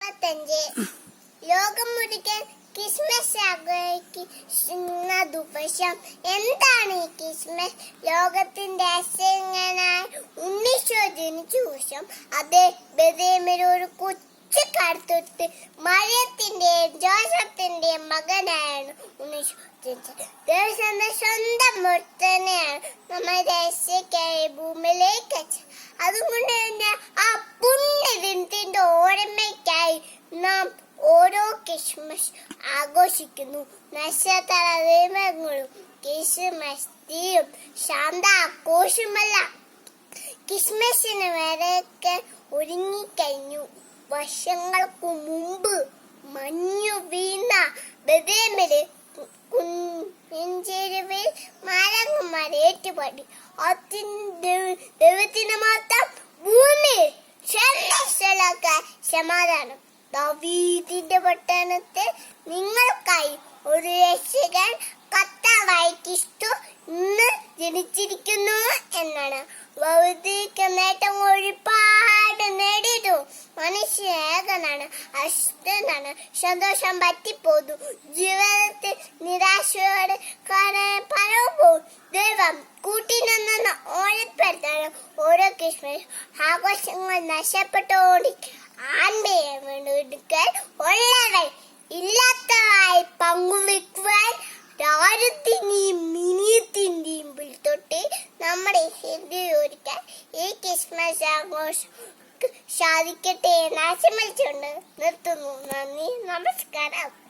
2025 ലോകം മുഴുവൻ ക്രിസ്മസ് ആഘോഷിക്കുന്ന ദിവസം. എന്താണ് ഈ ക്രിസ്മസ്? ലോകത്തിന്റെ അസങ്ങനായ ഉണ്ണീശോ ജനിച്ച ദിവസം. അത് ബെത്ലഹേമിൽ ഒരു കൊച്ചു കടുത്തൊട്ട് മറിയത്തിന്റെയും ജോസഫിന്റെയും മകനായാണ് ഉണ്ണീശോ ജനിച്ചത്. ദൈവത്തിന്റെ സ്വന്തം മുത്തനെയാണ് നമ്മൾ രക്ഷയ്ക്കായി ഭൂമിയിലേക്ക് അയച്ചത്. അതുകൊണ്ട് തന്നെ ആ പുണ്യദിനത്തിന്റെ ഓർമ്മയ്ക്കായി നാം ഓരോ ക്രിസ്മസ് ആഘോഷിക്കുന്നു. നക്ഷത്ര ദീപങ്ങളും ക്രിസ്മസ് തീയും ശാന്ത ആഘോഷമല്ല. ക്രിസ്മസിന് വരെയൊക്കെ ഒരുങ്ങിക്കഴിഞ്ഞു. വർഷങ്ങൾക്ക് മുമ്പ് മഞ്ഞു വീണ ബെത്ലഹേമില് കുഞ്ചേരുവിൽ മരങ്ങന്മാർ ഏറ്റുപാടി. ദൈവത്തിന് മാത്രം ഭൂമി സമാധാനം. ദാവീദിന്റെ പട്ടണത്തിൽ നിങ്ങൾക്കായി ഒരു രക്ഷകൻ കർത്താവായ ക്രിസ്തു ഇന്ന് ജനിച്ചിരിക്കുന്നു എന്നാണ്. ഭൗതിക നേട്ടം ഒരുപാട് നേടിയിട്ടു മനുഷ്യ ഏകനാണ്, അശുദ്ധനാണ്, സന്തോഷം പറ്റിപ്പോന്നു. ജീവിതത്തിൽ നിരാശയോടെ പലപ്പോൾ ദൈവം കൂട്ടിനിന്ന് ഓർമ്മപ്പെടുത്തണം. ഓരോ ക്രിസ്മസ് ആഘോഷങ്ങൾ നഷ്ടപ്പെട്ടുകൊണ്ട് ആൺമയെ വീണ്ടെടുക്കാൻ ഉള്ളവർ ഇല്ലാത്തതായി പങ്കുവെക്കുവാൻ രാജ്യത്തിന്റെയും മിനിയത്തിന്റെയും തൊട്ട് നമ്മുടെ ഒരുക്കാൻ ഈ ക്രിസ്മസ് ആഘോഷം സാധിക്കട്ടെ എന്ന് ആശംസിച്ചുകൊണ്ട് നിർത്തുന്നു. നന്ദി, നമസ്കാരം.